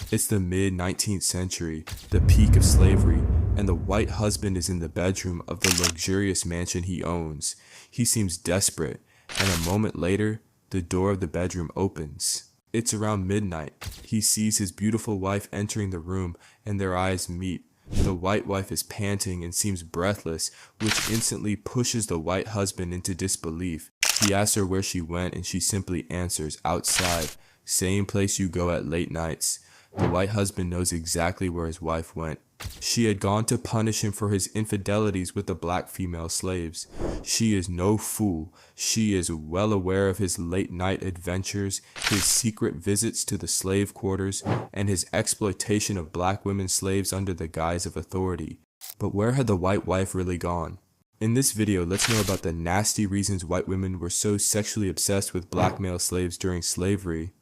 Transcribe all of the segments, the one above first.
It's the mid-19th century, the peak of slavery, and the white husband is in the bedroom of the luxurious mansion he owns. He seems desperate, and a moment later, the door of the bedroom opens. It's around midnight. He sees his beautiful wife entering the room, and their eyes meet. The white wife is panting and seems breathless, which instantly pushes the white husband into disbelief. He asks her where she went, and she simply answers, "Outside, same place you go at late nights." The white husband knows exactly where his wife went. She had gone to punish him for his infidelities with the black female slaves. She is no fool. She is well aware of his late night adventures, his secret visits to the slave quarters, and his exploitation of black women slaves under the guise of authority. But where had the white wife really gone? In this video, let's know about the nasty reasons white women were so sexually obsessed with black male slaves during slavery.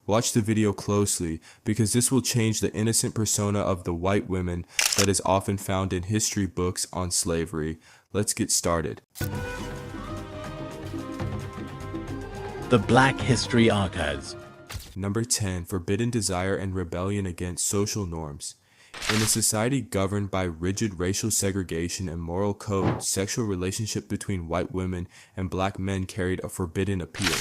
Watch the video closely, because this will change the innocent persona of the white women that is often found in history books on slavery. Let's get started. The Black History Archives. Number 10. Forbidden desire and rebellion against social norms. In a society governed by rigid racial segregation and moral codes, sexual relationship between white women and black men carried a forbidden appeal.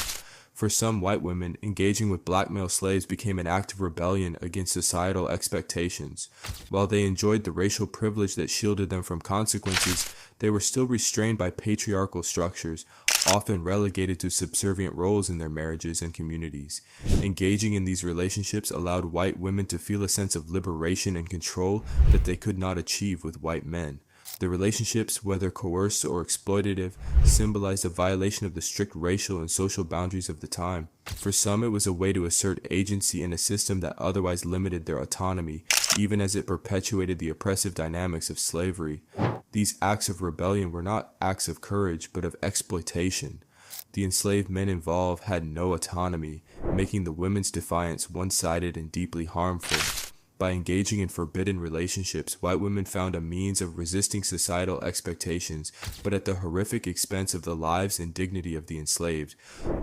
For some white women, engaging with black male slaves became an act of rebellion against societal expectations. While they enjoyed the racial privilege that shielded them from consequences, they were still restrained by patriarchal structures, often relegated to subservient roles in their marriages and communities. Engaging in these relationships allowed white women to feel a sense of liberation and control that they could not achieve with white men. The relationships, whether coerced or exploitative, symbolized a violation of the strict racial and social boundaries of the time. For some, it was a way to assert agency in a system that otherwise limited their autonomy, even as it perpetuated the oppressive dynamics of slavery. These acts of rebellion were not acts of courage, but of exploitation. The enslaved men involved had no autonomy, making the women's defiance one-sided and deeply harmful. By engaging in forbidden relationships, white women found a means of resisting societal expectations, but at the horrific expense of the lives and dignity of the enslaved.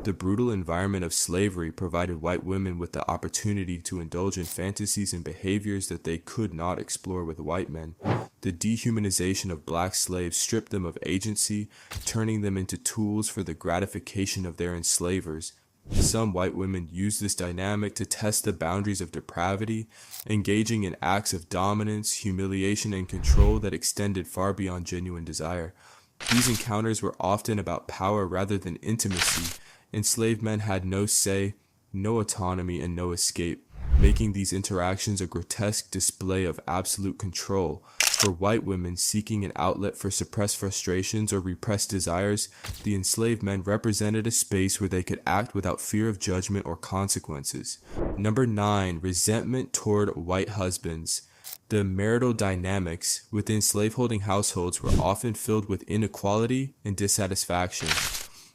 The brutal environment of slavery provided white women with the opportunity to indulge in fantasies and behaviors that they could not explore with white men. The dehumanization of black slaves stripped them of agency, turning them into tools for the gratification of their enslavers. Some white women used this dynamic to test the boundaries of depravity, engaging in acts of dominance, humiliation, and control that extended far beyond genuine desire. These encounters were often about power rather than intimacy. Enslaved men had no say, no autonomy, and no escape, making these interactions a grotesque display of absolute control. For white women seeking an outlet for suppressed frustrations or repressed desires, the enslaved men represented a space where they could act without fear of judgment or consequences. Number 9. Resentment toward white husbands. The marital dynamics within slaveholding households were often filled with inequality and dissatisfaction.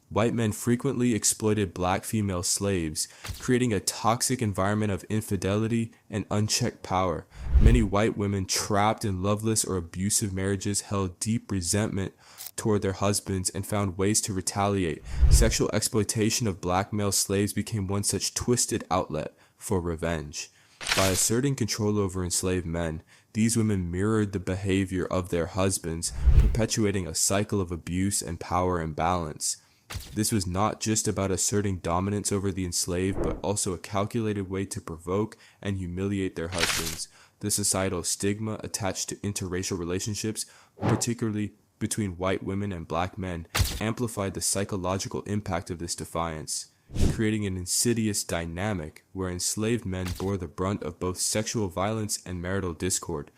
White men frequently exploited black female slaves, creating a toxic environment of infidelity and unchecked power. Many white women trapped in loveless or abusive marriages held deep resentment toward their husbands and found ways to retaliate. Sexual exploitation of black male slaves became one such twisted outlet for revenge. By asserting control over enslaved men, these women mirrored the behavior of their husbands, perpetuating a cycle of abuse and power imbalance. This was not just about asserting dominance over the enslaved, but also a calculated way to provoke and humiliate their husbands. The societal stigma attached to interracial relationships, particularly between white women and black men, amplified the psychological impact of this defiance, creating an insidious dynamic where enslaved men bore the brunt of both sexual violence and marital discord.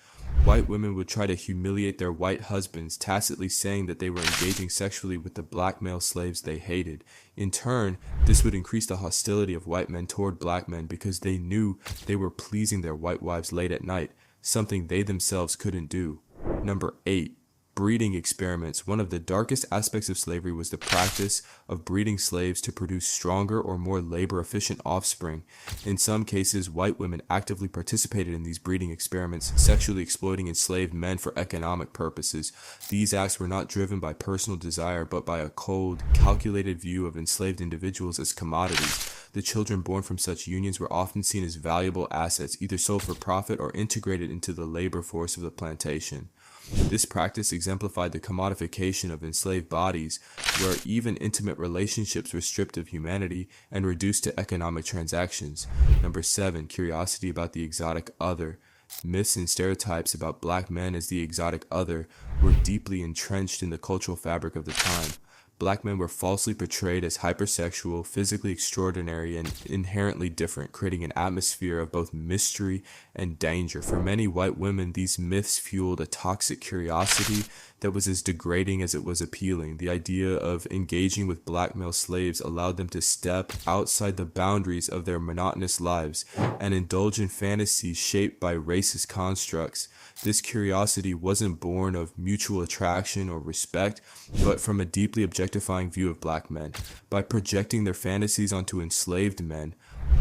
White women would try to humiliate their white husbands, tacitly saying that they were engaging sexually with the black male slaves they hated. In turn, this would increase the hostility of white men toward black men because they knew they were pleasing their white wives late at night, something they themselves couldn't do. Number 8. Breeding experiments. One of the darkest aspects of slavery was the practice of breeding slaves to produce stronger or more labor-efficient offspring. In some cases, white women actively participated in these breeding experiments, sexually exploiting enslaved men for economic purposes. These acts were not driven by personal desire, but by a cold, calculated view of enslaved individuals as commodities. The children born from such unions were often seen as valuable assets, either sold for profit or integrated into the labor force of the plantation. This practice exemplified the commodification of enslaved bodies, where even intimate relationships were stripped of humanity and reduced to economic transactions. Number 7. Curiosity about the exotic other. Myths and stereotypes about black men as the exotic other were deeply entrenched in the cultural fabric of the time. Black men were falsely portrayed as hypersexual, physically extraordinary, and inherently different, creating an atmosphere of both mystery and danger. For many white women, these myths fueled a toxic curiosity that was as degrading as it was appealing. The idea of engaging with black male slaves allowed them to step outside the boundaries of their monotonous lives and indulge in fantasies shaped by racist constructs. This curiosity wasn't born of mutual attraction or respect, but from a deeply objectifying view of black men. By projecting their fantasies onto enslaved men,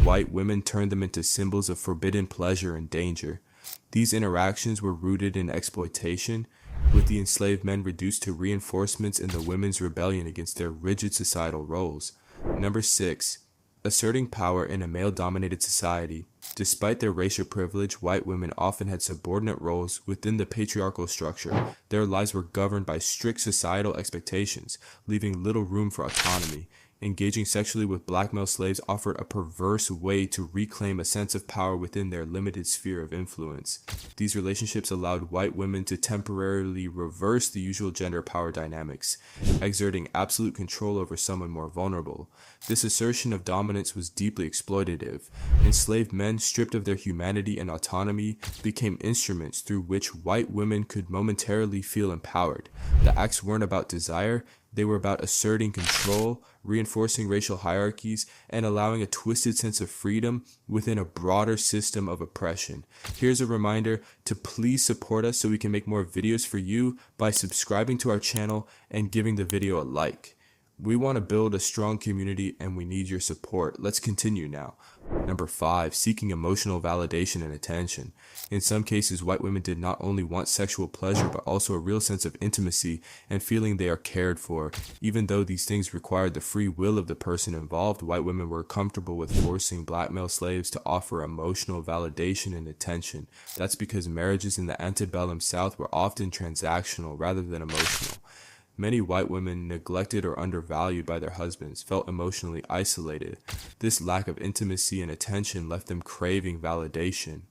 white women turned them into symbols of forbidden pleasure and danger. These interactions were rooted in exploitation, with the enslaved men reduced to reinforcements in the women's rebellion against their rigid societal roles. Number 6. Asserting power in a male-dominated society. Despite their racial privilege, white women often had subordinate roles within the patriarchal structure. Their lives were governed by strict societal expectations, leaving little room for autonomy. Engaging sexually with black male slaves offered a perverse way to reclaim a sense of power within their limited sphere of influence. These relationships allowed white women to temporarily reverse the usual gender power dynamics, exerting absolute control over someone more vulnerable. This assertion of dominance was deeply exploitative. Enslaved men, stripped of their humanity and autonomy, became instruments through which white women could momentarily feel empowered. The acts weren't about desire, they were about asserting control, reinforcing racial hierarchies, and allowing a twisted sense of freedom within a broader system of oppression. Here's a reminder to please support us so we can make more videos for you by subscribing to our channel and giving the video a like. We want to build a strong community and we need your support. Let's continue now. Number 5, seeking emotional validation and attention. In some cases, white women did not only want sexual pleasure, but also a real sense of intimacy and feeling they are cared for. Even though these things required the free will of the person involved, white women were comfortable with forcing black male slaves to offer emotional validation and attention. That's because marriages in the antebellum South were often transactional rather than emotional. Many white women, neglected or undervalued by their husbands, felt emotionally isolated. This lack of intimacy and attention left them craving validation.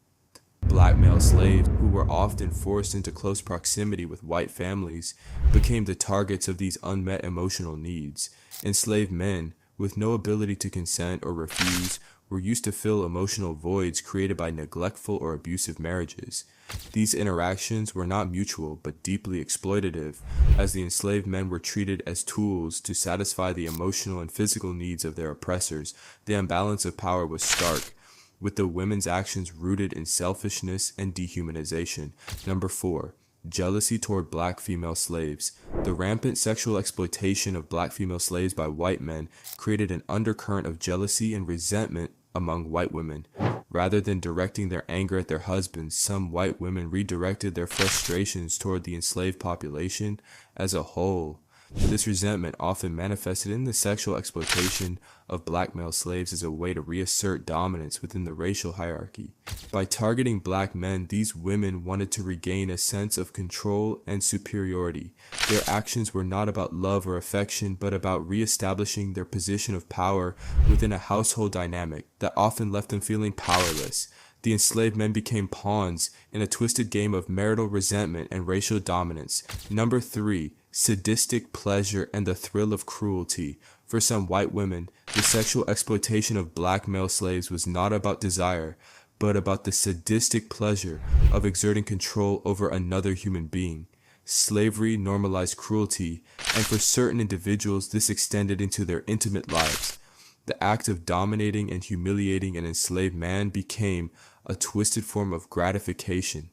Black male slaves, who were often forced into close proximity with white families, became the targets of these unmet emotional needs. Enslaved men, with no ability to consent or refuse, were used to fill emotional voids created by neglectful or abusive marriages. These interactions were not mutual but deeply exploitative, as the enslaved men were treated as tools to satisfy the emotional and physical needs of their oppressors. The imbalance of power was stark, with the women's actions rooted in selfishness and dehumanization. Number 4. Jealousy toward black female slaves. The rampant sexual exploitation of black female slaves by white men created an undercurrent of jealousy and resentment among white women. Rather than directing their anger at their husbands, some white women redirected their frustrations toward the enslaved population as a whole. This resentment often manifested in the sexual exploitation of black male slaves as a way to reassert dominance within the racial hierarchy. By targeting black men, these women wanted to regain a sense of control and superiority. Their actions were not about love or affection, but about reestablishing their position of power within a household dynamic that often left them feeling powerless. The enslaved men became pawns in a twisted game of marital resentment and racial dominance. Number 3. Sadistic pleasure and the thrill of cruelty. For some white women, the sexual exploitation of black male slaves was not about desire, but about the sadistic pleasure of exerting control over another human being. Slavery normalized cruelty, and for certain individuals, this extended into their intimate lives. The act of dominating and humiliating an enslaved man became a twisted form of gratification.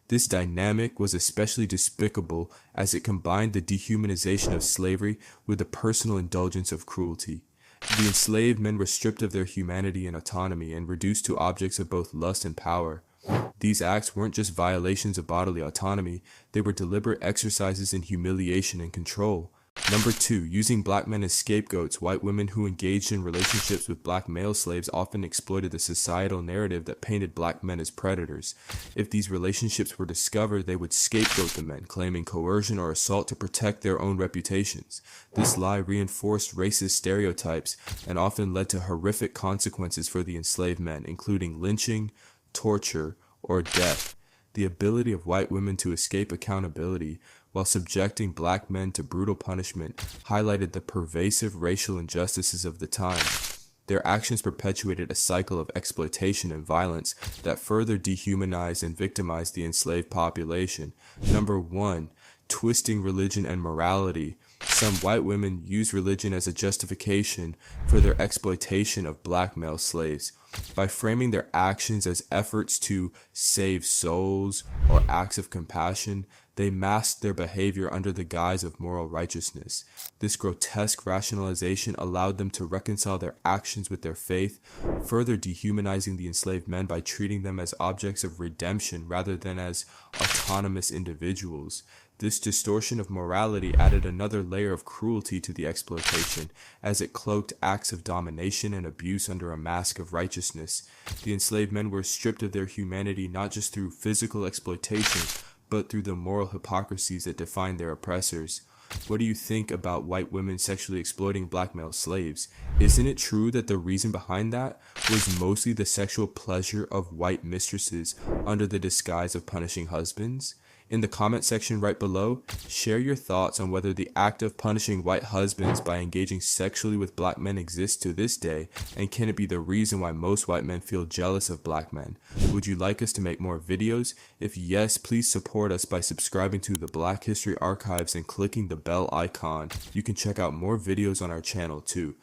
This dynamic was especially despicable as it combined the dehumanization of slavery with the personal indulgence of cruelty. The enslaved men were stripped of their humanity and autonomy and reduced to objects of both lust and power. These acts weren't just violations of bodily autonomy, they were deliberate exercises in humiliation and control. Number 2, using black men as scapegoats. White women who engaged in relationships with black male slaves often exploited the societal narrative that painted black men as predators. If these relationships were discovered, they would scapegoat the men, claiming coercion or assault to protect their own reputations. This lie reinforced racist stereotypes and often led to horrific consequences for the enslaved men, including lynching, torture, or death. The ability of white women to escape accountability while subjecting black men to brutal punishment highlighted the pervasive racial injustices of the time. Their actions perpetuated a cycle of exploitation and violence that further dehumanized and victimized the enslaved population. Number 1, twisting religion and morality. Some white women use religion as a justification for their exploitation of black male slaves. By framing their actions as efforts to save souls or acts of compassion, they masked their behavior under the guise of moral righteousness. This grotesque rationalization allowed them to reconcile their actions with their faith, further dehumanizing the enslaved men by treating them as objects of redemption rather than as autonomous individuals. This distortion of morality added another layer of cruelty to the exploitation, as it cloaked acts of domination and abuse under a mask of righteousness. The enslaved men were stripped of their humanity not just through physical exploitation, but through the moral hypocrisies that defined their oppressors. What do you think about white women sexually exploiting black male slaves? Isn't it true that the reason behind that was mostly the sexual pleasure of white mistresses under the disguise of punishing husbands? In the comment section right below, share your thoughts on whether the act of punishing white husbands by engaging sexually with black men exists to this day, and can it be the reason why most white men feel jealous of black men? Would you like us to make more videos? If yes, please support us by subscribing to the Black History Archives and clicking the bell icon. You can check out more videos on our channel too.